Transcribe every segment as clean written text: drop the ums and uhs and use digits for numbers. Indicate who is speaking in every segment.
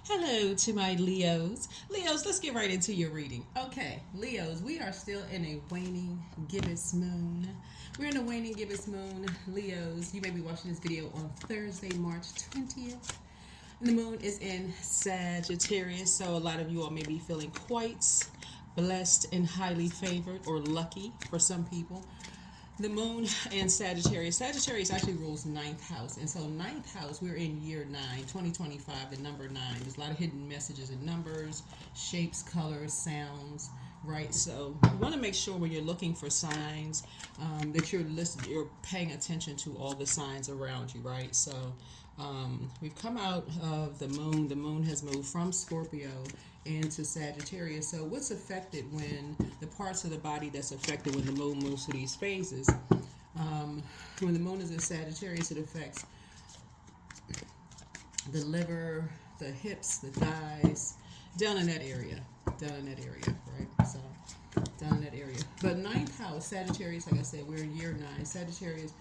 Speaker 1: Hello to my Leos. Leos, let's get right into your reading. Okay, Leos, we are still in a waning gibbous moon. We're in a waning gibbous moon. Leos, you may be watching this video on Thursday, March 20th. And the moon is in Sagittarius, so a lot of you all may be feeling quite blessed and highly favored or lucky for some people. The moon and Sagittarius. Sagittarius actually rules ninth house. And so ninth house, we're in year 9, 2025, the number 9. There's a lot of hidden messages in numbers, shapes, colors, sounds, right? So you want to make sure when you're looking for signs that you're paying attention to all the signs around you, right? So we've come out of the moon. The moon has moved from Scorpio into Sagittarius. So what's affected when the parts of the body that's affected when the moon moves through these phases? When the moon is in Sagittarius, it affects the liver, the hips, the thighs, down in that area, right? So down in that area. But ninth house, Sagittarius, like I said, we're in year 9. Sagittarius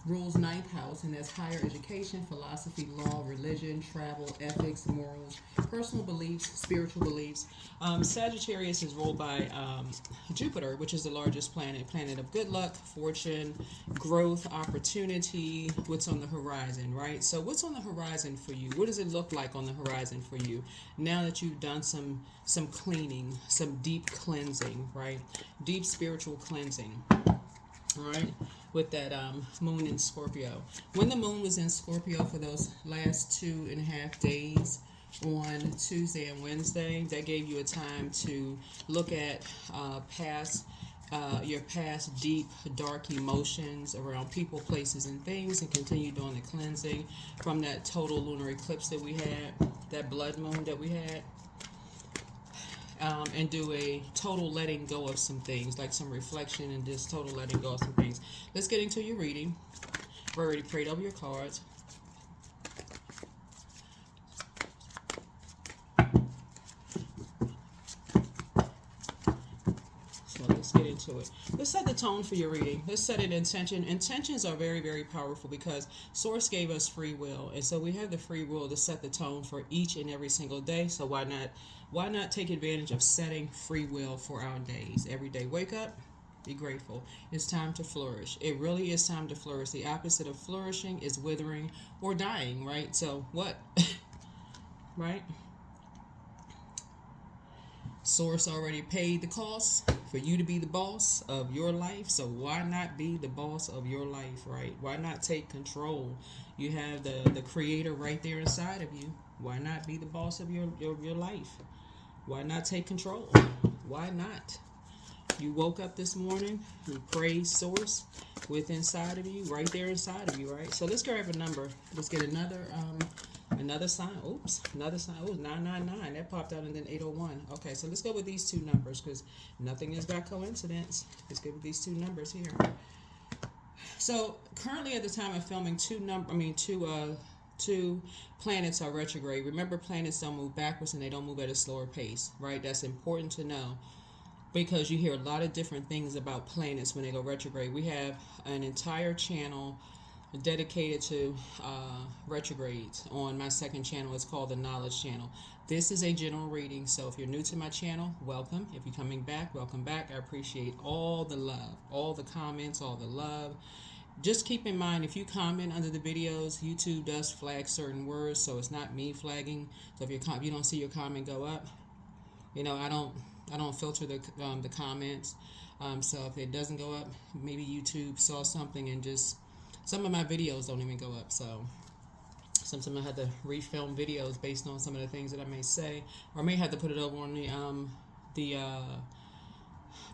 Speaker 1: rules ninth house, and that's higher education, philosophy, law, religion, travel, ethics, morals, personal beliefs, spiritual beliefs. Sagittarius is ruled by Jupiter, which is the largest planet of good luck, fortune, growth, opportunity, what's on the horizon, right? So what's on the horizon for you? What does it look like on the horizon for you now that you've done some cleaning, some deep cleansing, right? Deep spiritual cleansing. All right, with that moon in Scorpio. When the moon was in Scorpio for those last 2.5 days on Tuesday and Wednesday, that gave you a time to look at your past deep, dark emotions around people, places, and things, and continue doing the cleansing from that total lunar eclipse that we had, that blood moon that we had. And do a total letting go of some things, like some reflection and just total letting go of some things. Let's get into your reading. We're already prayed over your cards. So let's get into it. Let's set the tone for your reading. Let's set an intention. Intentions are very, very powerful because Source gave us free will. And so we have the free will to set the tone for each and every single day. So why not take advantage of setting free will for our days? Every day, wake up, be grateful. It's time to flourish. It really is time to flourish. The opposite of flourishing is withering or dying, right? So what? Right? Source already paid the cost for you to be the boss of your life. So why not be the boss of your life, right? Why not take control? You have the creator right there inside of you. Why not be the boss of your life? Why not take control? Why not? You woke up this morning, you praise Source with inside of you, right there inside of you, right? So let's grab a number. Let's get another sign. Oops, another sign. Oh, 999. That popped out, and then 801. Okay, so let's go with these two numbers because nothing is by coincidence. Let's go with these two numbers here. So currently, at the time of filming, two planets are retrograde. Remember, planets don't move backwards and they don't move at a slower pace, right? That's important to know because you hear a lot of different things about planets when they go retrograde. We have an entire channel dedicated to retrogrades on my second channel. It's called the Knowledge Channel. This is a general reading, so if you're new to my channel, welcome. If you're coming back, welcome back. I appreciate all the love, all the comments, all the love. Just keep in mind, if you comment under the videos, YouTube does flag certain words, so it's not me flagging. So if you don't see your comment go up, I don't filter the comments. So if it doesn't go up, maybe YouTube saw something and just some of my videos don't even go up. So sometimes I have to refilm videos based on some of the things that I may say, or I may have to put it over on the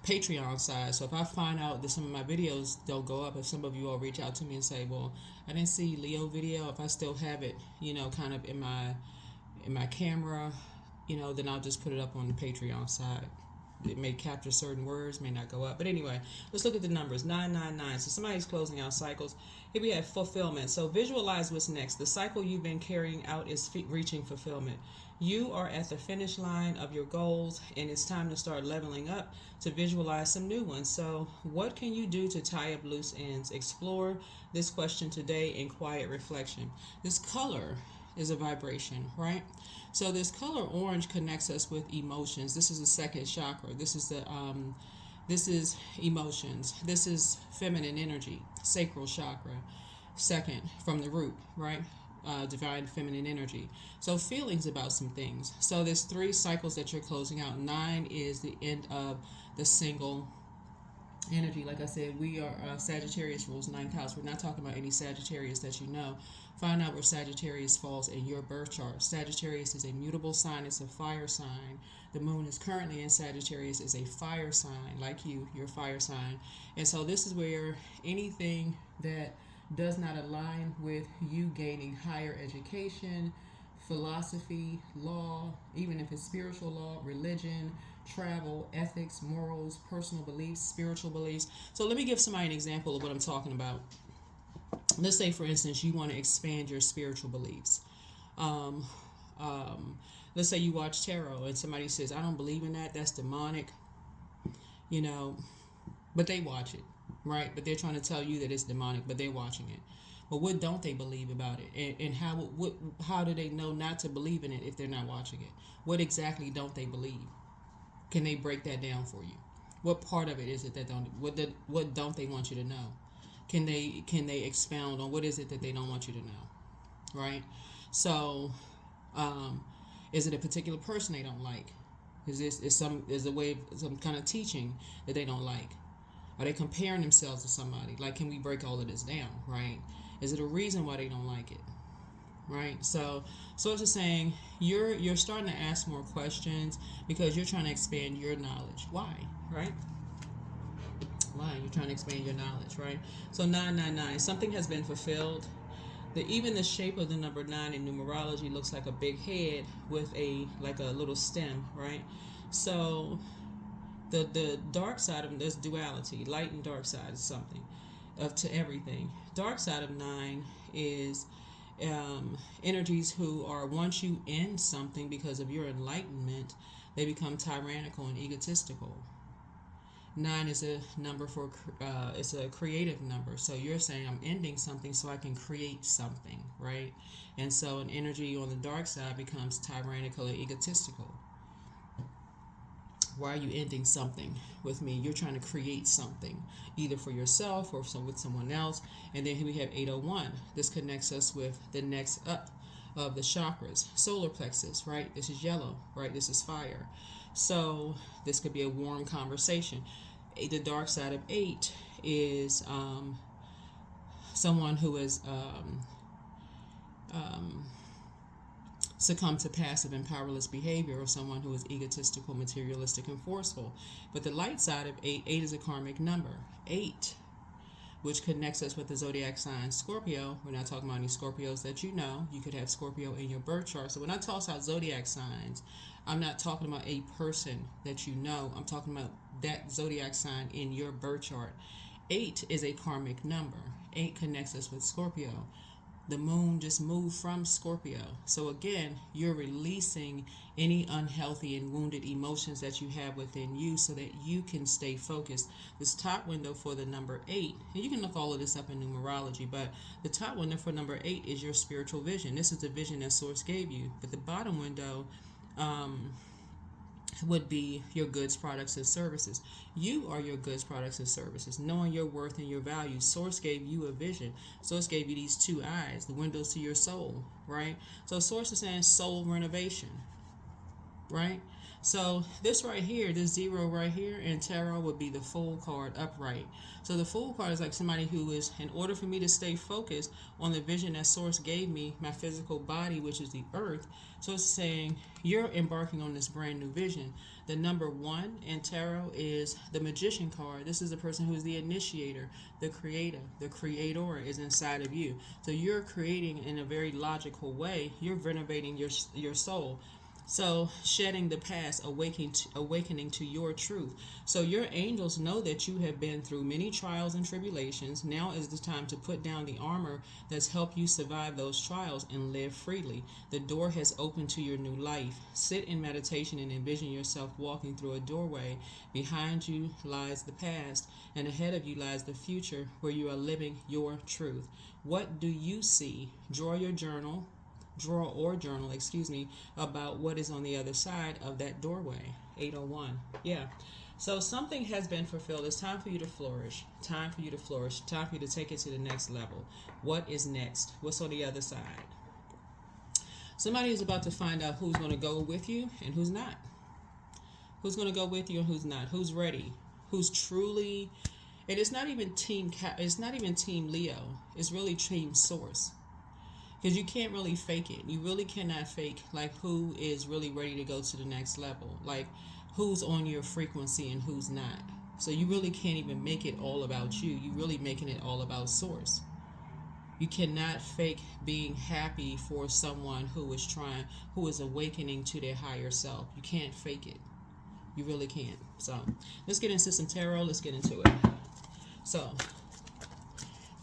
Speaker 1: Patreon side. So if I find out that some of my videos don't go up, if some of you all reach out to me and say, well, I didn't see Leo video, if I still have it, kind of in my camera, then I'll just put it up on the Patreon side. It may capture certain words, may not go up. But anyway, let's look at the numbers. 999. So somebody's closing out cycles. Here we have fulfillment. So visualize what's next. The cycle you've been carrying out is reaching fulfillment. You are at the finish line of your goals, and it's time to start leveling up to visualize some new ones. So what can you do to tie up loose ends? Explore this question today in quiet reflection. This color is a vibration, right? So this color orange connects us with emotions. This is the second chakra. This is emotions. This is feminine energy, sacral chakra, second from the root, right? Divine feminine energy. So feelings about some things. So there's 3 cycles that you're closing out. 9 is the end of the single energy. Like I said, we are Sagittarius rules 9th house. We're not talking about any Sagittarius that you know. Find out where Sagittarius falls in your birth chart. Sagittarius is a mutable sign. It's a fire sign. The moon is currently in Sagittarius, is a fire sign. Like you're a fire sign. And so this is where anything that does not align with you gaining higher education, philosophy, law, even if it's spiritual law, religion, travel, ethics, morals, personal beliefs, spiritual beliefs. So let me give somebody an example of what I'm talking about. Let's say, for instance, you want to expand your spiritual beliefs. Let's say you watch tarot and somebody says, I don't believe in that, that's demonic, but they watch it, right? But they're trying to tell you that it's demonic, but they're watching it. But what don't they believe about it? And how do they know not to believe in it if they're not watching it? What exactly don't they believe? Can they break that down for you? What part of it is it that what don't they want you to know? Can they expound on what is it that they don't want you to know? Right? So, is it a particular person they don't like? Is a way of some kind of teaching that they don't like? Are they comparing themselves to somebody? Like, can we break all of this down? Right? Is it a reason why they don't like it? Right? So it's just saying you're starting to ask more questions because you're trying to expand your knowledge. Why? Right? Why? You're trying to expand your knowledge, right? So 999, something has been fulfilled. Even the shape of the number 9 in numerology looks like a big head with a little stem, right? So the dark side of there's duality, light and dark side is something to everything. Dark side of 9 is energies who are, once you end something because of your enlightenment, they become tyrannical and egotistical. 9 is a number for it's a creative number. So you're saying I'm ending something so I can create something, right? And so an energy on the dark side becomes tyrannical and egotistical. Why are you ending something with me? You're trying to create something, either for yourself or with someone else. And then here we have 801. This connects us with the next up of the chakras. Solar plexus, right? This is yellow, right? This is fire. So this could be a warm conversation. The dark side of 8 is someone who is succumb to passive and powerless behavior, or someone who is egotistical, materialistic, and forceful. But the light side of 8 is a karmic number. 8, which connects us with the Zodiac sign Scorpio. We're not talking about any Scorpios that you know. You could have Scorpio in your birth chart. So when I toss out Zodiac signs, I'm not talking about a person that you know. I'm talking about that Zodiac sign in your birth chart. 8 is a karmic number. 8 connects us with Scorpio. The moon just moved from Scorpio. So again, you're releasing any unhealthy and wounded emotions that you have within you so that you can stay focused. This top window for the number 8, and you can look all of this up in numerology, but the top window for number 8 is your spiritual vision. This is the vision that Source gave you. But the bottom window would be your goods, products, and services. You are your goods, products, and services. Knowing your worth and your value. Source gave you a vision. Source gave you these 2 eyes, the windows to your soul, right? So Source is saying soul renovation, right? So this right here, this 0 right here in tarot would be the Fool card upright. So the Fool card is like somebody who is, in order for me to stay focused on the vision that Source gave me, my physical body, which is the earth. So it's saying you're embarking on this brand new vision. The number 1 in tarot is the Magician card. This is the person who is the initiator, the creator. The creator is inside of you. So you're creating in a very logical way. You're renovating your soul. So shedding the past, awakening to your truth. So your angels know that you have been through many trials and tribulations. Now is the time to put down the armor that's helped you survive those trials and live freely. The door has opened to your new life. Sit in meditation and envision yourself walking through a doorway. Behind you lies the past, and ahead of you lies the future where you are living your truth. What do you see? Draw your journal. draw or journal, excuse me, about what is on the other side of that doorway. 801. Yeah. So something has been fulfilled. It's time for you to flourish. Time for you to flourish. Time for you to take it to the next level. What is next? What's on the other side? Somebody is about to find out who's going to go with you and who's not. Who's going to go with you and who's not? Who's ready? Who's truly, and it's not even team Leo. It's really team source. Because you can't really fake it. You really cannot fake like who is really ready to go to the next level. Like who's on your frequency and who's not. So you really can't even make it all about you. You're really making it all about source. You cannot fake being happy for someone who is awakening to their higher self. You can't fake it. You really can't. So let's get into some tarot. Let's get into it. So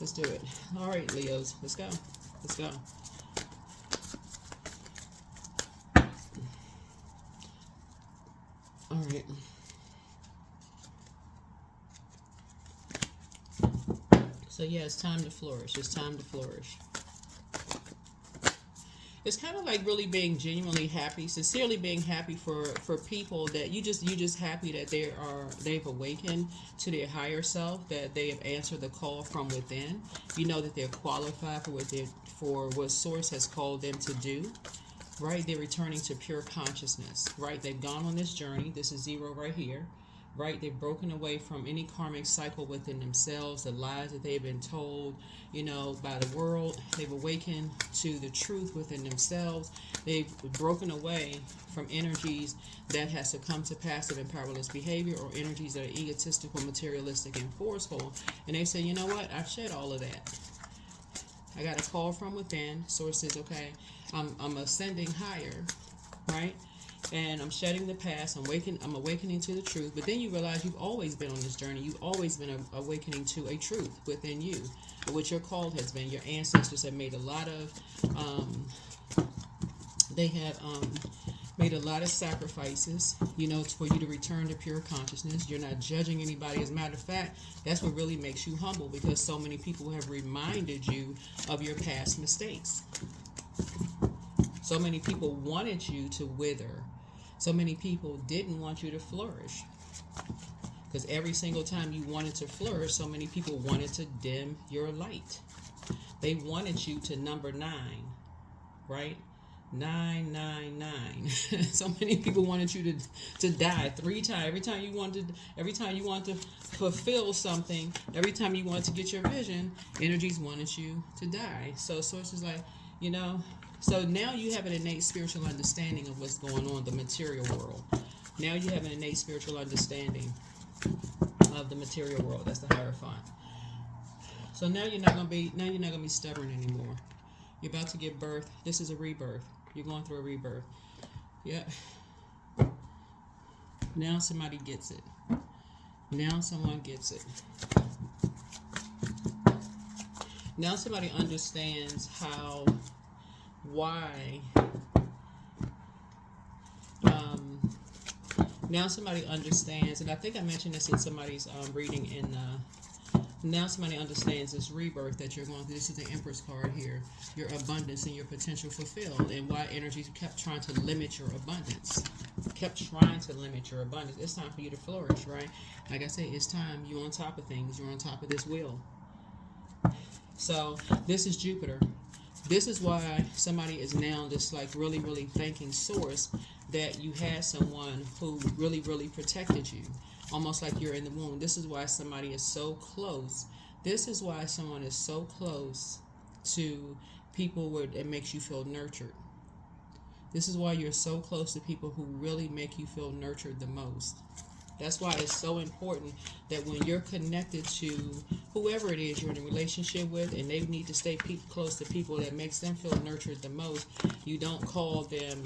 Speaker 1: let's do it. All right, Leos, let's go. Let's go. All right. So yeah, it's time to flourish. It's time to flourish. It's kind of like really being genuinely happy, sincerely being happy for people that you just happy that they've awakened to their higher self, that they have answered the call from within. You know that they're qualified for what Source has called them to do. Right? They're returning to pure consciousness. Right? They've gone on this journey. This is 0 right here. Right? They've broken away from any karmic cycle within themselves, the lies that they've been told, by the world. They've awakened to the truth within themselves. They've broken away from energies that has succumbed to passive and powerless behavior, or energies that are egotistical, materialistic, and forceful. And they say, you know what? I've shed all of that. I got a call from within. Source says, okay, I'm ascending higher, right? And I'm shedding the past. I'm awakening to the truth. But then you realize you've always been on this journey. You've always been awakening to a truth within you, which your call has been. Your ancestors have made a lot of, made a lot of sacrifices, for you to return to pure consciousness. You're not judging anybody. As a matter of fact, that's what really makes you humble, because so many people have reminded you of your past mistakes. So many people wanted you to wither. So many people didn't want you to flourish. Because every single time you wanted to flourish, so many people wanted to dim your light. They wanted you to number 9, right? 999. So many people wanted you to die 3 times. Every time you wanted to fulfill something, every time you wanted to get your vision, energies wanted you to die. So Source is like, so now you have an innate spiritual understanding of what's going on in the material world. Now you have an innate spiritual understanding of the material world. That's the Hierophant. So now you're not gonna be stubborn anymore. You're about to give birth. This is a rebirth. You're going through a rebirth. Yep. Now somebody gets it. Now someone gets it. Now somebody understands why. Now somebody understands, and I think I mentioned this in somebody's reading now somebody understands this rebirth that you're going through. This is the Empress card here. Your abundance and your potential fulfilled, and why energies kept trying to limit your abundance. Kept trying to limit your abundance. It's time for you to flourish, right? Like I said, it's time. You're on top of things. You're on top of this wheel. So this is Jupiter. This is why somebody is now just like really, really thanking Source that you had someone who really, really protected you. Almost like you're in the womb. This is why somebody is so close. This is why someone is so close to people where it makes you feel nurtured. This is why you're so close to people who really make you feel nurtured the most. That's why it's so important that when you're connected to whoever it is you're in a relationship with, and they need to stay close to people that makes them feel nurtured the most, you don't call them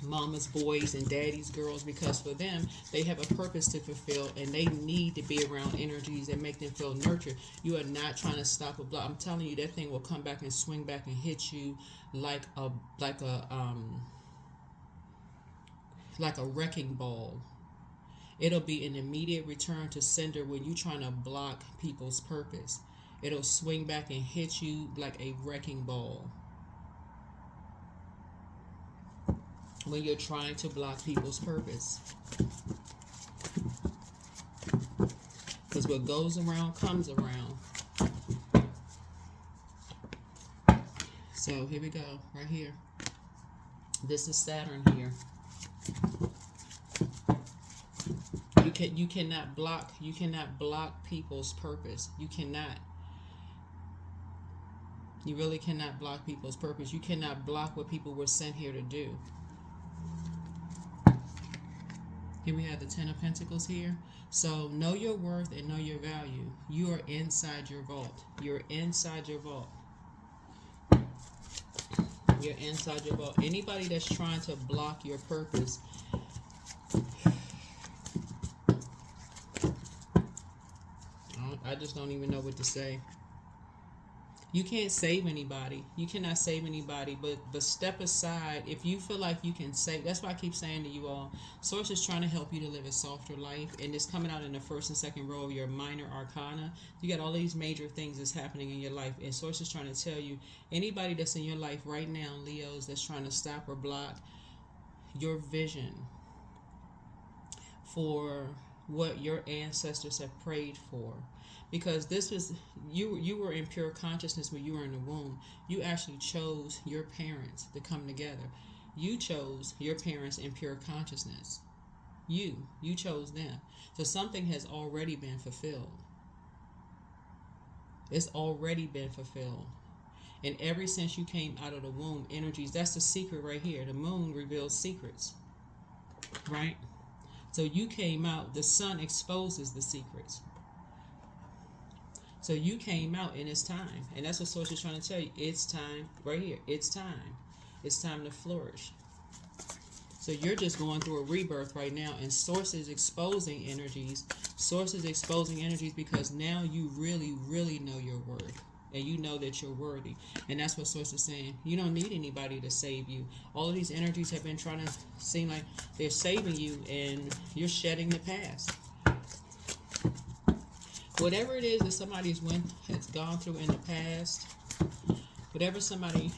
Speaker 1: mama's boys and daddy's girls, because for them, they have a purpose to fulfill, and they need to be around energies that make them feel nurtured. You are not trying to stop a block. I'm telling you, that thing will come back and swing back and hit you like a wrecking ball. It'll be an immediate return to sender when you're trying to block people's purpose. It'll swing back and hit you like a wrecking ball. when you're trying to block people's purpose. Because what goes around comes around. So here we go, right here. This is Saturn here. You cannot block people's purpose. You cannot. You really cannot block people's purpose. You cannot block what people were sent here to do. Here we have the Ten of Pentacles here. So know your worth and know your value. You are inside your vault. You're inside your vault. You're inside your vault. Anybody that's trying to block your purpose, I just don't even know what to say. You can't save anybody. You cannot save anybody, but step aside. If you feel like you can save, that's why I keep saying to you all, Source is trying to help you to live a softer life, and it's coming out in the first and second row of your minor arcana. You got all these major things that's happening in your life, and Source is trying to tell you, anybody that's in your life right now, Leos, that's trying to stop or block your vision for what your ancestors have prayed for. Because this was, you were in pure consciousness when you were in the womb. You actually chose your parents to come together. You chose your parents in pure consciousness. You chose them. So something has already been fulfilled. It's already been fulfilled. And ever since you came out of the womb, energies, that's the secret right here. The moon reveals secrets. Right? So you came out, the sun exposes the secrets. So you came out and it's time. And that's what Source is trying to tell you. It's time right here. It's time. It's time to flourish. So you're just going through a rebirth right now, and Source is exposing energies. Source is exposing energies because now you really, really know your worth. And you know that you're worthy. And that's what Source is saying. You don't need anybody to save you. All of these energies have been trying to seem like they're saving you, and you're shedding the past. Whatever it is that somebody's has gone through in the past, whatever somebody,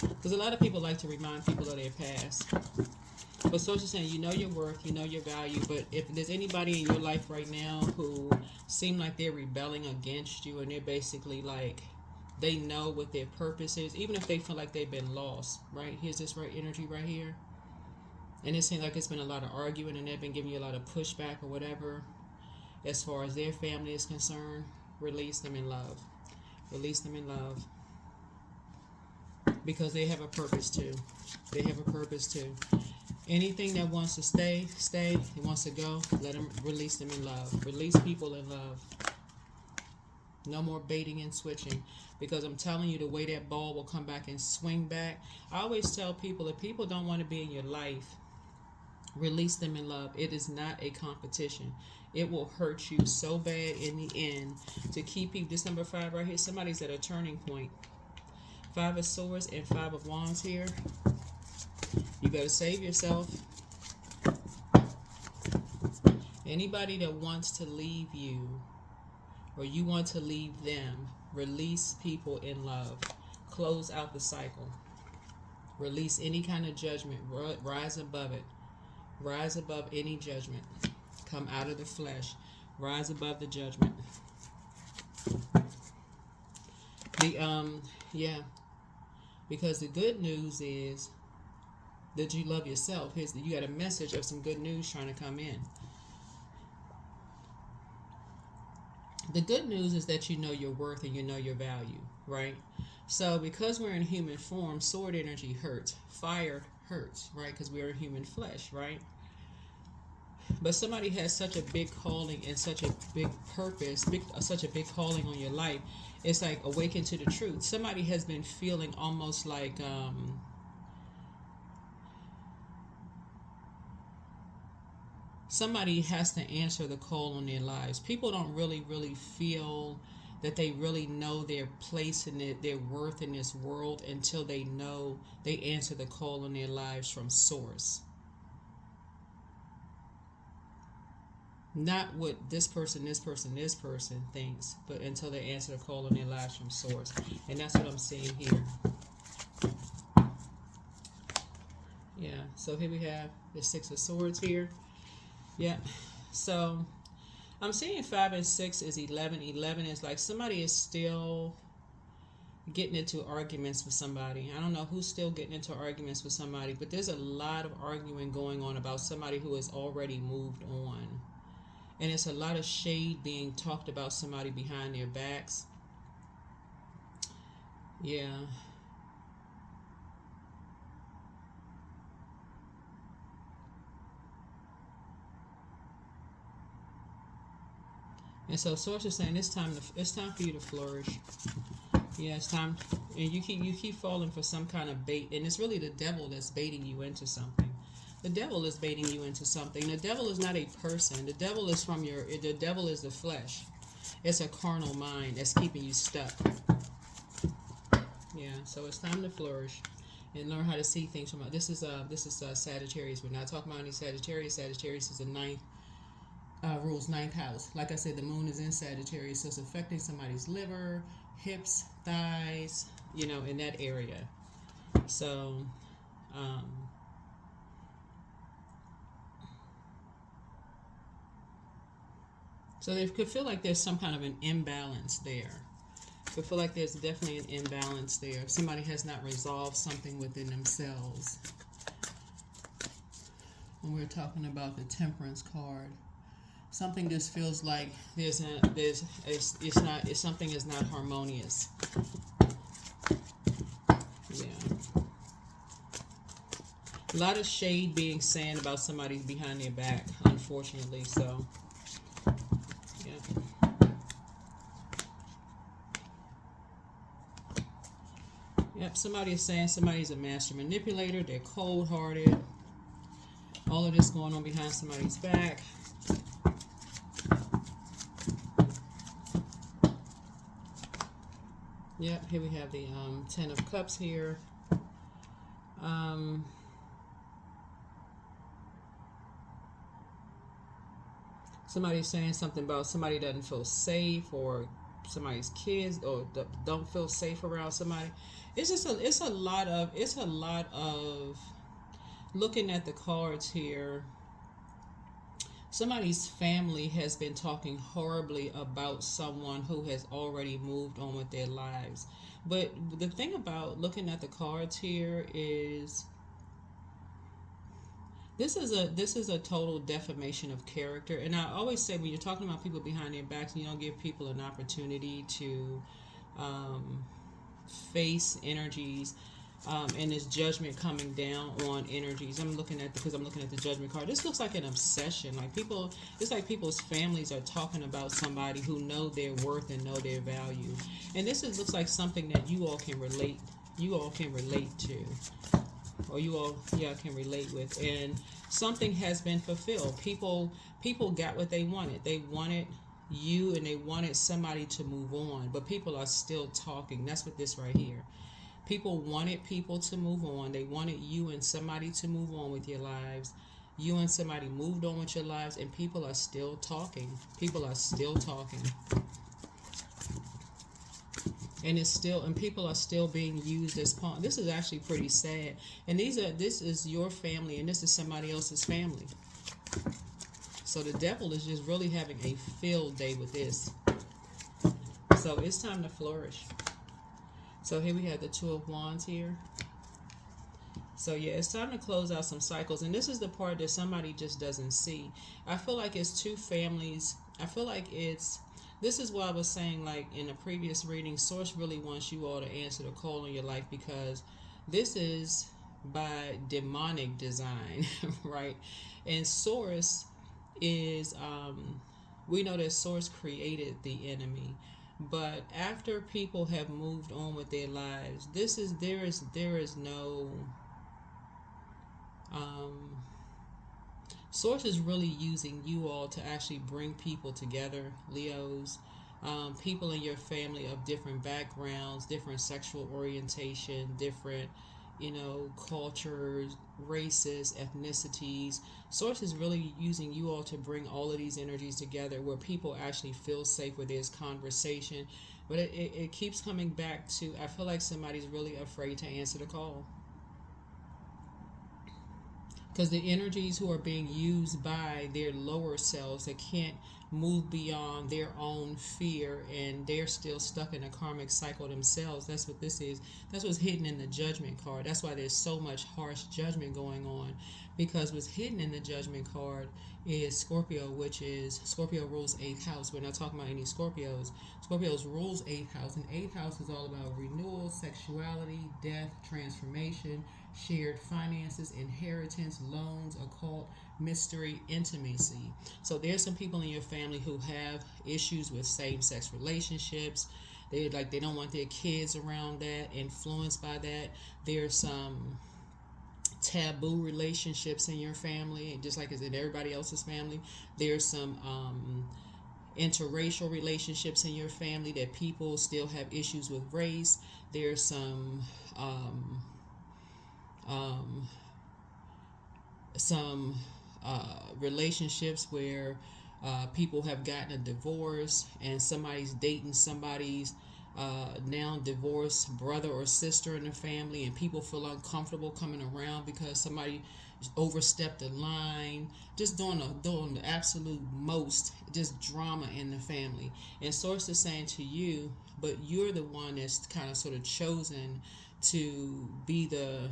Speaker 1: because a lot of people like to remind people of their past. But Source is saying, you know your worth, you know your value, but if there's anybody in your life right now who seem like they're rebelling against you, and they're basically like, they know what their purpose is, even if they feel like they've been lost, right? Here's this right energy right here. And it seems like it's been a lot of arguing, and they've been giving you a lot of pushback or whatever. As far as their family is concerned, release them in love. Release them in love. Because they have a purpose too. They have a purpose too. Anything that wants to stay. It wants to go, let them, release them in love. Release people in love. No more baiting and switching. Because I'm telling you, the way that ball will come back and swing back. I always tell people, if people don't want to be in your life, release them in love. It is not a competition. It will hurt you so bad in the end to keep you. This number 5 right here, somebody's at a turning point. 5 of Swords and 5 of Wands here. You better save yourself. Anybody that wants to leave you, or you want to leave them, release people in love. Close out the cycle. Release any kind of judgment. Rise above it. Rise above any judgment. Come out of the flesh. Rise above the judgment. Because the good news is that you love yourself. You got a message of some good news trying to come in. The good news is that you know your worth and you know your value, right? So because we're in human form, sword energy hurts. Fire hurts, right? Because we're in human flesh, right? But somebody has such a big calling and such a big purpose, such a big calling on your life. It's like awaken to the truth. Somebody has been feeling almost like somebody has to answer the call on their lives. People don't really feel that they really know their place in it, their worth in this world, until they know they answer the call on their lives from Source. Not what this person thinks, but until they answer the call in their lives from source. And that's what I'm seeing here. Yeah, so here we have the Six of Swords here. Yeah, so I'm seeing 5 and 6 is 11. 11 is like somebody is still getting into arguments with somebody. I don't know who's still getting into arguments with somebody, but there's a lot of arguing going on about somebody who has already moved on. And it's a lot of shade being talked about somebody behind their backs. Yeah. And so source is saying it's time for you to flourish. Yeah, it's time, and you keep falling for some kind of bait, and it's really the devil that's baiting you into something. The devil is baiting you into something. The devil is not a person. The devil is the devil is the flesh. It's a carnal mind that's keeping you stuck. Yeah, so it's time to flourish and learn how to see things from. This is Sagittarius. We're not talking about any Sagittarius. Sagittarius is the ninth. Rules ninth house. Like I said, the moon is in Sagittarius, so it's affecting somebody's liver, hips, thighs, in that area. So, so they could feel like there's some kind of an imbalance there. Could feel like there's definitely an imbalance there. Somebody has not resolved something within themselves. When we're talking about the Temperance card. Something just feels like something is not harmonious. Yeah. A lot of shade being said about somebody behind their back, unfortunately. So, yeah. Yep, somebody is saying somebody's a master manipulator. They're cold-hearted. All of this going on behind somebody's back. Yep, here we have the 10 of Cups here. Somebody's saying something about somebody doesn't feel safe, or somebody's kids or don't feel safe around somebody. It's a lot of looking at the cards here. Somebody's family has been talking horribly about someone who has already moved on with their lives. But the thing about looking at the cards here is this is a total defamation of character. And I always say, when you're talking about people behind their backs, you don't give people an opportunity to face energies. And this judgment coming down on energies. I'm looking at the judgment card. This looks like an obsession. It's like people's families are talking about somebody who know their worth and know their value. And looks like something that you all can relate. You all can relate to, or you all can relate with. And something has been fulfilled. People got what they wanted. They wanted you, and they wanted somebody to move on. But people are still talking. That's what this right here. People wanted people to move on. They wanted you and somebody to move on with your lives. You and somebody moved on with your lives, and people are still talking. People are still talking. And people are still being used as pawn. This is actually pretty sad. And this is your family, and this is somebody else's family. So the devil is just really having a field day with this. So it's time to flourish. So here we have the Two of Wands here. So yeah, it's time to close out some cycles. And this is the part that somebody just doesn't see. I feel like it's two families. I feel like this is what I was saying, like in a previous reading, Source really wants you all to answer the call in your life, because this is by demonic design, right? And Source is, we know that Source created the enemy. But after people have moved on with their lives, there is no Source is really using you all to actually bring people together, Leos. People in your family of different backgrounds, different sexual orientation, different cultures, races, ethnicities. Source is really using you all to bring all of these energies together where people actually feel safe, where there's conversation. But it keeps coming back to, I feel like somebody's really afraid to answer the call. Because the energies who are being used by their lower selves that can't move beyond their own fear, and they're still stuck in a karmic cycle themselves. That's what this is. That's what's hidden in the judgment card. That's why there's so much harsh judgment going on, because what's hidden in the judgment card is Scorpio, which is Scorpio rules 8th house. We're not talking about any Scorpios. Scorpios rules 8th house, and 8th house is all about renewal, sexuality, death, transformation, shared finances, inheritance, loans, occult, mystery, intimacy. So there's some people in your family who have issues with same-sex relationships. They don't want their kids around that, influenced by that. There's some taboo relationships in your family, just like it's in everybody else's family. There's some interracial relationships in your family that people still have issues with race. There's some relationships where people have gotten a divorce, and somebody's dating somebody's now divorced brother or sister in the family, and people feel uncomfortable coming around because somebody overstepped the line, just doing the absolute most, just drama in the family. And source is saying to you, but you're the one that's kind of sort of chosen to be the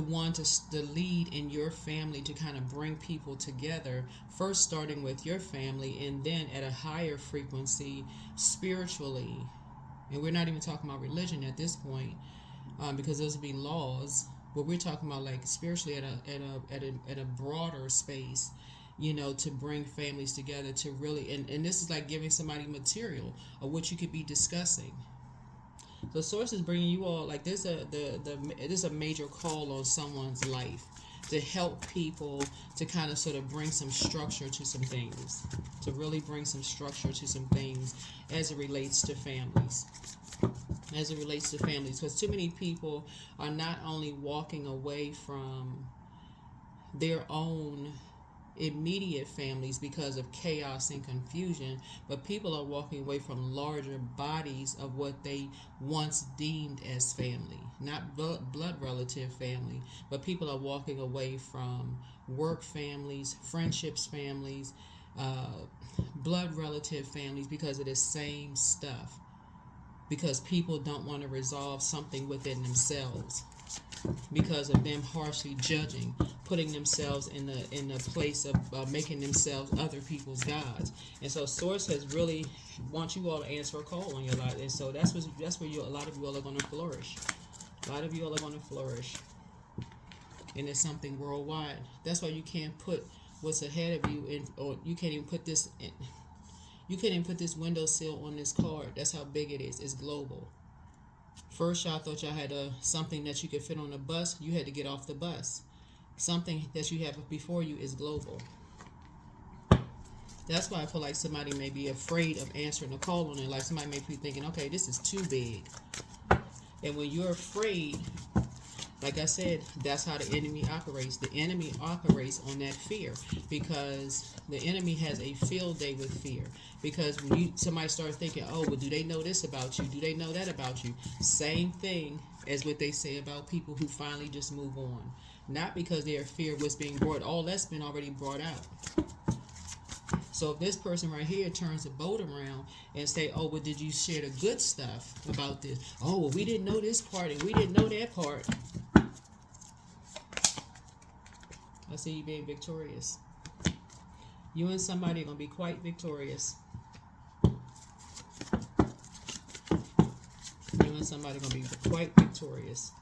Speaker 1: one to the lead in your family, to kind of bring people together, first starting with your family, and then at a higher frequency spiritually. And we're not even talking about religion at this point, because those would be laws, but we're talking about like spiritually at a broader space, to bring families together, to really, and this is like giving somebody material of what you could be discussing. The source is bringing you all, like there's a major call on someone's life to help people to kind of sort of bring some structure to some things, to really bring some structure to some things as it relates to families. Because too many people are not only walking away from their own immediate families because of chaos and confusion, but people are walking away from larger bodies of what they once deemed as family, not blood relative family, but people are walking away from work families, friendships families, blood relative families, because of the same stuff, because people don't want to resolve something within themselves, because of them harshly judging, putting themselves in the place of making themselves other people's gods. And so source has really wants you all to answer a call on your life, and so that's where a lot of you all are going to flourish. A lot of you all are going to flourish, and it's something worldwide. That's why you can't put what's ahead of you in, or you can't even put this in. You can't even put this windowsill on this card. That's how big it is. It's global. First, y'all thought y'all had something that you could fit on a bus. You had to get off the bus. Something that you have before you is global. That's why I feel like somebody may be afraid of answering a call on it. Like somebody may be thinking, okay, this is too big. And when you're afraid, like I said, that's how the enemy operates. The enemy operates on that fear, because the enemy has a field day with fear. Because when somebody starts thinking, oh, well, do they know this about you? Do they know that about you? Same thing as what they say about people who finally just move on. Not because they are fear what's being brought. All that's been already brought out. So if this person right here turns the boat around and say, oh, well, did you share the good stuff about this? Oh, well, we didn't know this part and we didn't know that part. I see you being victorious. You and somebody are going to be quite victorious. You and somebody are going to be quite victorious.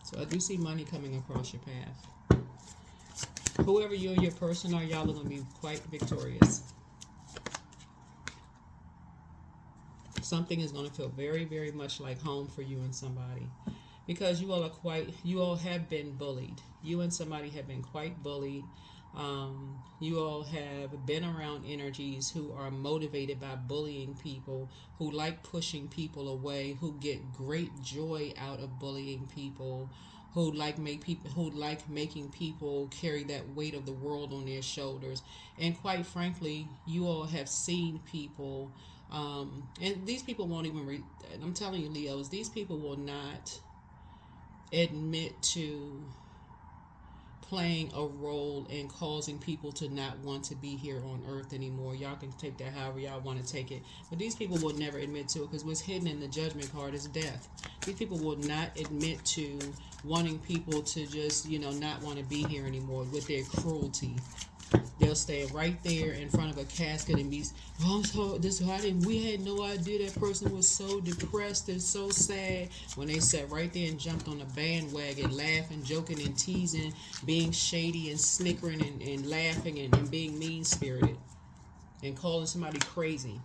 Speaker 1: So I do see money coming across your path. Whoever you and your person are, y'all are going to be quite victorious. Something is going to feel very, very much like home for you and somebody. Because you all have been bullied. You and somebody have been quite bullied. You all have been around energies who are motivated by bullying people, who like pushing people away, who get great joy out of bullying people, who like making people carry that weight of the world on their shoulders. And quite frankly, you all have seen people, and these people won't even. I'm telling you, Leos, these people will not admit to playing a role in causing people to not want to be here on earth anymore. Y'all can take that however y'all want to take it. But these people will never admit to it, because what's hidden in the judgment card is death. These people will not admit to wanting people to just, not want to be here anymore with their cruelty. They'll stay right there in front of a casket and be, oh, so this I didn't. We had no idea that person was so depressed and so sad. When they sat right there and jumped on the bandwagon, laughing, joking, and teasing, being shady and snickering and laughing and being mean spirited and calling somebody crazy,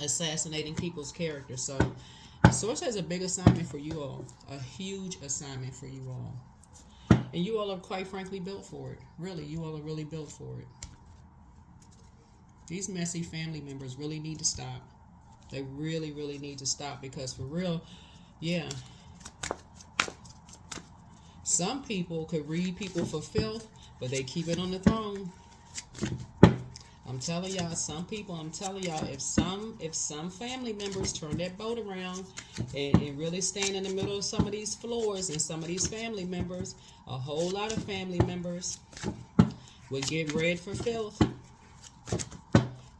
Speaker 1: assassinating people's character. So, Source has a big assignment for you all, a huge assignment for you all. And you all are quite frankly built for it. Really, you all are really built for it. These messy family members really need to stop. They really, really need to stop, because for real, yeah. Some people could read people for filth, but they keep it on the throne. I'm telling y'all, if some family members turn that boat around and really stand in the middle of some of these floors, and some of these family members, a whole lot of family members would get read for filth,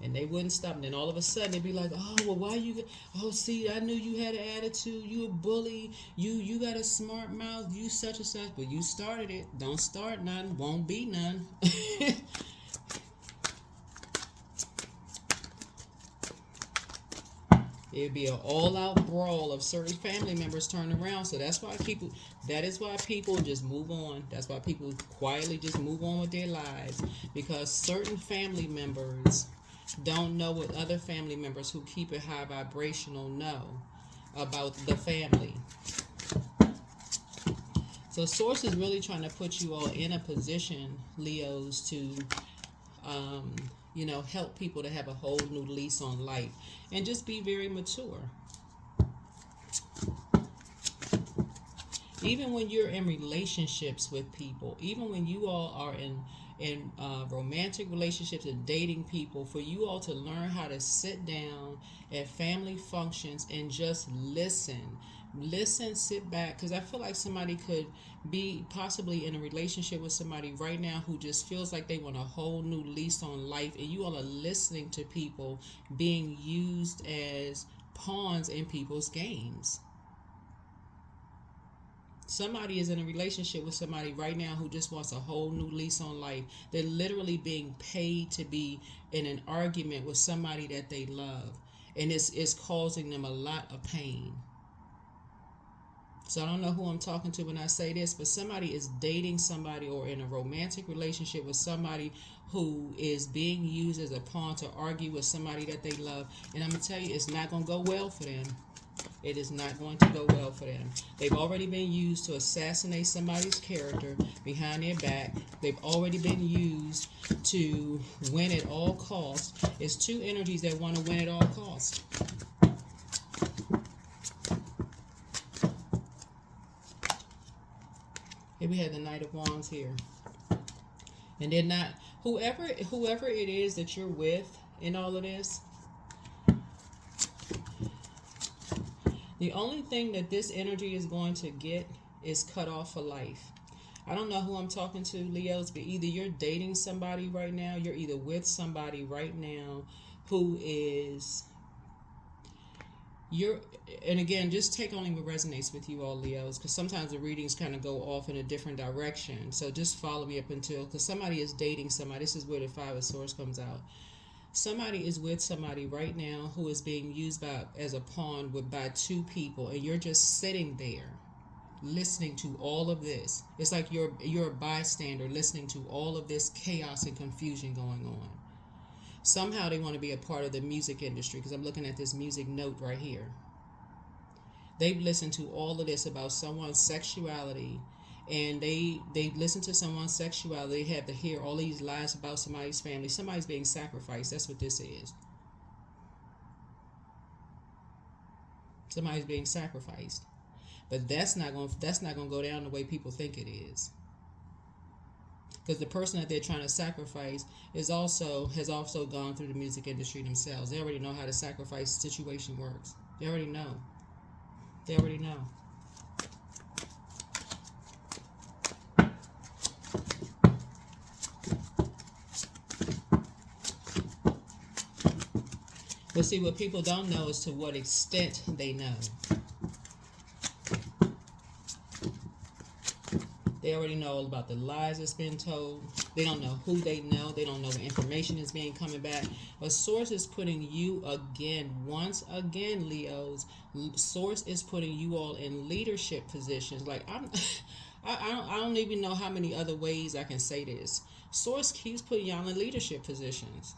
Speaker 1: and they wouldn't stop. And then all of a sudden they'd be like, oh, well, why you, oh, see, I knew you had an attitude, you a bully, you got a smart mouth, you such and such, but you started it. Don't start none, won't be none. It'd be an all-out brawl of certain family members turning around. So that is why people just move on. That's why people quietly just move on with their lives, because certain family members don't know what other family members who keep it high vibrational know about the family. So Source is really trying to put you all in a position, Leos, to help people to have a whole new lease on life and just be very mature. Even when you're in relationships with people, even when you all are in romantic relationships and dating people, for you all to learn how to sit down at family functions and just listen, sit back, because I feel like somebody could be possibly in a relationship with somebody right now who just feels like they want a whole new lease on life, and you all are listening to people being used as pawns in people's games. Somebody is in a relationship with somebody right now who just wants a whole new lease on life. They're literally being paid to be in an argument with somebody that they love, and it's causing them a lot of pain. So I don't know who I'm talking to when I say this, but somebody is dating somebody or in a romantic relationship with somebody who is being used as a pawn to argue with somebody that they love. And I'm going to tell you, it's not going to go well for them. It is not going to go well for them. They've already been used to assassinate somebody's character behind their back. They've already been used to win at all costs. It's two energies that want to win at all costs. Here we have the Knight of Wands here. And they're not, whoever it is that you're with in all of this, the only thing that this energy is going to get is cut off for life. I don't know who I'm talking to, Leos, but either you're dating somebody right now, you're either with somebody right now who is, and again, just take only what resonates with you all, Leos, because sometimes the readings kind of go off in a different direction. So just follow me up until, because somebody is dating somebody. This is where the Five of Swords comes out. Somebody is with somebody right now who is being used as a pawn by two people, and you're just sitting there listening to all of this. It's like you're a bystander listening to all of this chaos and confusion going on. Somehow they want to be a part of the music industry, because I'm looking at this music note right here. They've listened to all of this about someone's sexuality and they listen to someone's sexuality. They have to hear all these lies about somebody's family. Somebody's being sacrificed. That's what this is. Somebody's being sacrificed. But that's not going to go down the way people think it is. Because the person that they're trying to sacrifice has also gone through the music industry themselves. They already know how the sacrifice situation works. They already know. They already know. But see, what people don't know is to what extent they know. They already know all about the lies that's been told. They don't know who they know. They don't know what information is being coming back. A source is putting you once again, Leos. Source is putting you all in leadership positions. Like I don't even know how many other ways I can say this. Source keeps putting y'all in leadership positions.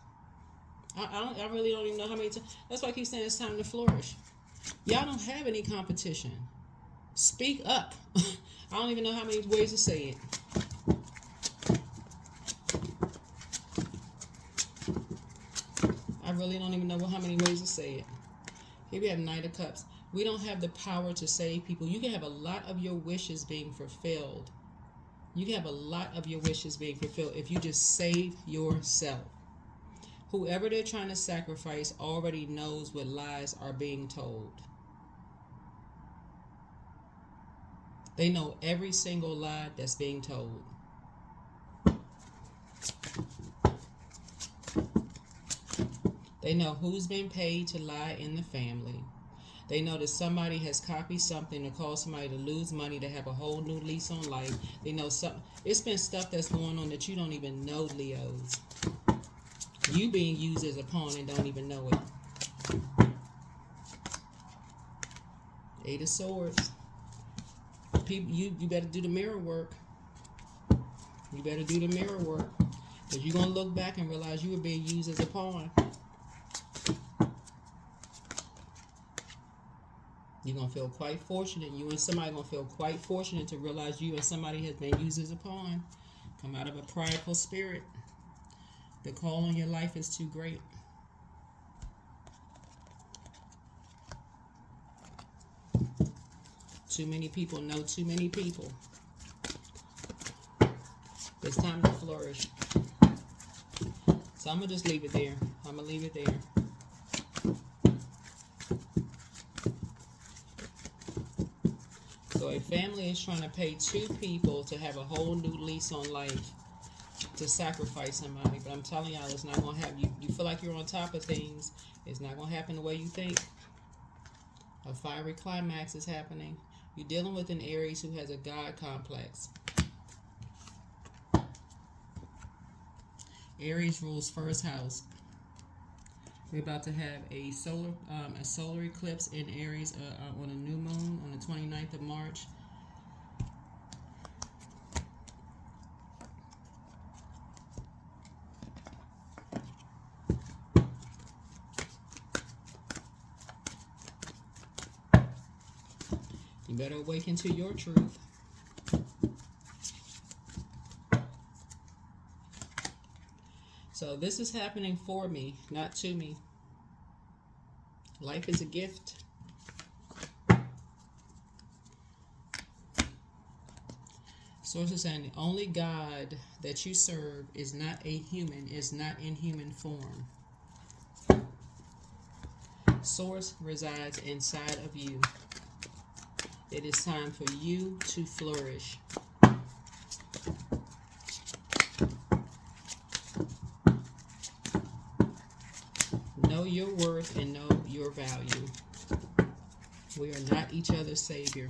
Speaker 1: I really don't even know how many times. That's why I keep saying it's time to flourish. Y'all don't have any competition. Speak up. I don't even know how many ways to say it. I really don't even know how many ways to say it. Here we have Knight of Cups. We don't have the power to save people. You can have a lot of your wishes being fulfilled. You can have a lot of your wishes being fulfilled if you just save yourself. Whoever they're trying to sacrifice already knows what lies are being told. They know every single lie that's being told. They know who's been paid to lie in the family. They know that somebody has copied something to cause somebody to lose money, to have a whole new lease on life. They know it's been stuff that's going on that you don't even know, Leos. You being used as a pawn and don't even know it. Eight of Swords. People, you better do the mirror work. You better do the mirror work. Because you're going to look back and realize you were being used as a pawn. You're going to feel quite fortunate. You and somebody going to feel quite fortunate to realize you and somebody has been used as a pawn. Come out of a prideful spirit. The call on your life is too great. Too many people know too many people. It's time to flourish. So I'm going to just leave it there. I'm going to leave it there. So a family is trying to pay two people to have a whole new lease on life, to sacrifice somebody. But I'm telling y'all, it's not going to happen. You feel like you're on top of things. It's not going to happen the way you think. A fiery climax is happening. You're dealing with an Aries who has a God complex. Aries rules first house. We're about to have a solar eclipse in Aries on a new moon on the 29th of March. You better awaken to your truth. So this is happening for me, not to me. Life is a gift. Sources saying the only God that you serve is not a human, is not in human form. Source resides inside of you. It is time for you to flourish. Know your worth and know your value. We are not each other's savior.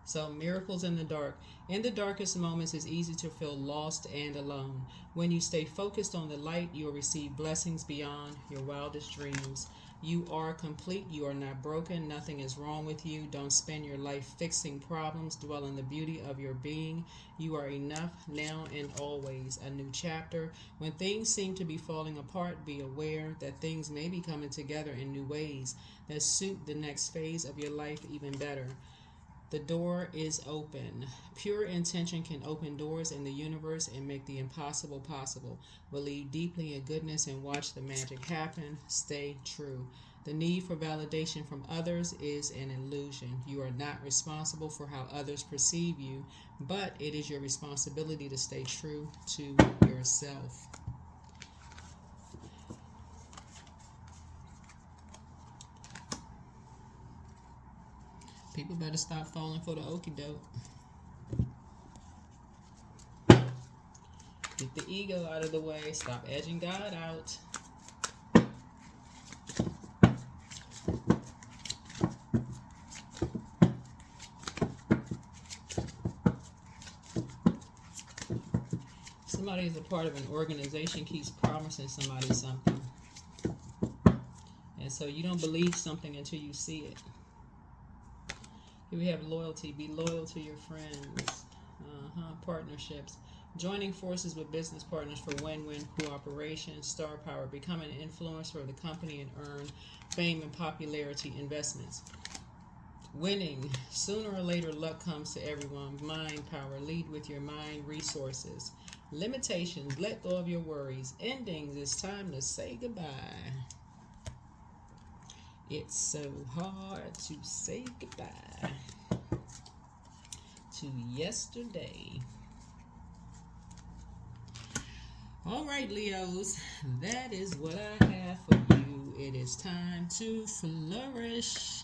Speaker 1: So miracles in the dark. In the darkest moments, it's easy to feel lost and alone. When you stay focused on the light, you'll receive blessings beyond your wildest dreams. You are complete. You are not broken. Nothing is wrong with you. Don't spend your life fixing problems. Dwell in the beauty of your being. You are enough now and always. A new chapter. When things seem to be falling apart, be aware that things may be coming together in new ways that suit the next phase of your life even better. The door is open. Pure intention can open doors in the universe and make the impossible possible. Believe deeply in goodness and watch the magic happen. Stay true. The need for validation from others is an illusion. You are not responsible for how others perceive you, but it is your responsibility to stay true to yourself. People better stop falling for the okie doke. Get the ego out of the way. Stop edging God out. Somebody is a part of an organization keeps promising somebody something. And so you don't believe something until you see it. Here we have loyalty. Be loyal to your friends. Partnerships. Joining forces with business partners for win-win cooperation. Star power. Become an influencer of the company and earn fame and popularity. Investments. Winning. Sooner or later, luck comes to everyone. Mind power. Lead with your mind. Resources. Limitations. Let go of your worries. Endings. It's time to say goodbye. It's so hard to say goodbye to yesterday. All right, Leos, that is what I have for you. It is time to flourish.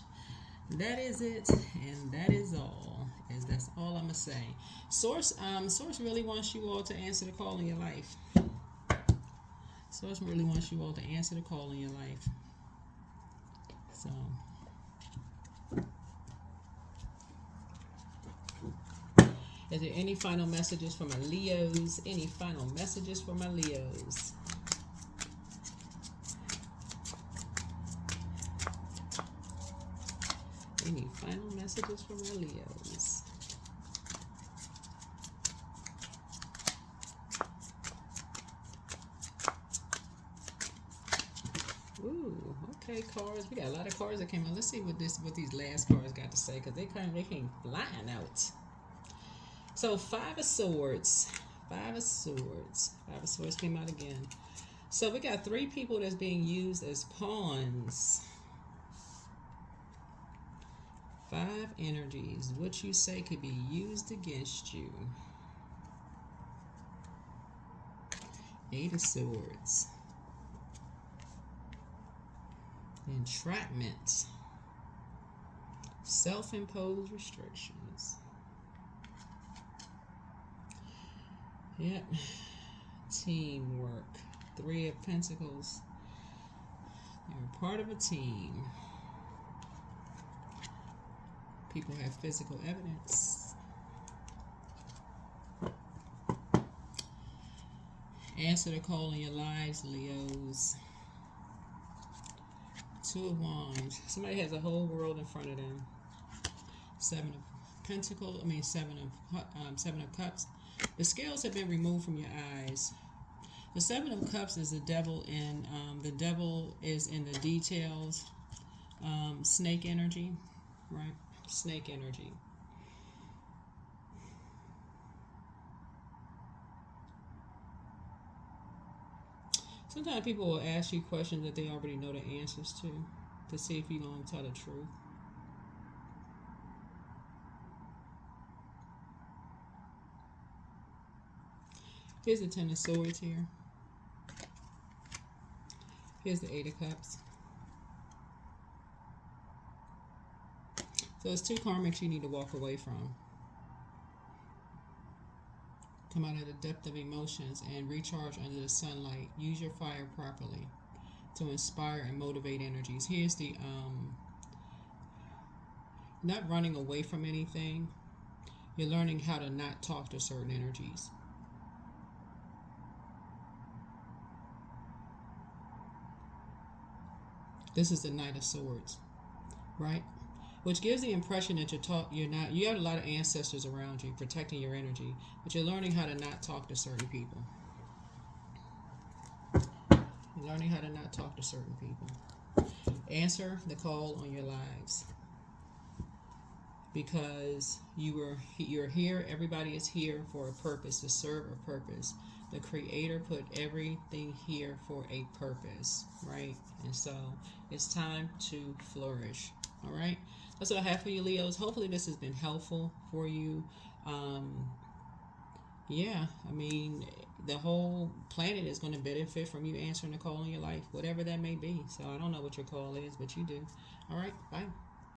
Speaker 1: That is it, and that is all. That's all I'm gonna say. Source really wants you all to answer the call in your life. Source really wants you all to answer the call in your life. So, is there any final messages for my Leos? Any final messages for my Leos? Any final messages for my Leos? Ooh, okay, cards. We got a lot of cards that came out. Let's see what these last cards got to say, because they came flying out. So 5 of Swords. 5 of Swords. 5 of Swords came out again. So we got 3 people that's being used as pawns. 5 energies. What you say could be used against you. 8 of Swords. Entrapment. Self-imposed restrictions. Yep. Teamwork. 3 of Pentacles. You're part of a team. People have physical evidence. Answer the call in your lives, Leos. 2 of Wands. Somebody has a whole world in front of them. 7 of Pentacles. Seven of Cups. The scales have been removed from your eyes. The 7 of Cups is the devil, and the devil is in the details. Snake energy, right? Snake energy. Sometimes people will ask you questions that they already know the answers to see if you're going to tell the truth. Here's the 10 of Swords here. Here's the 8 of Cups. So it's 2 karmics you need to walk away from. Come out of the depth of emotions and recharge under the sunlight. Use your fire properly to inspire and motivate energies. Here's the not running away from anything. You're learning how to not talk to certain energies. This is the Knight of Swords, right? Which gives the impression that you have a lot of ancestors around you protecting your energy, but you're learning how to not talk to certain people. You're learning how to not talk to certain people. Answer the call on your lives. because you're here. Everybody is here for a purpose, to serve a purpose. The Creator put everything here for a purpose, right? And so it's time to flourish. All right, that's what I have for you, Leos. Hopefully this has been helpful for you. Yeah, I mean, the whole planet is going to benefit from you answering the call in your life, whatever that may be. So I don't know what your call is, but you do. All right, bye.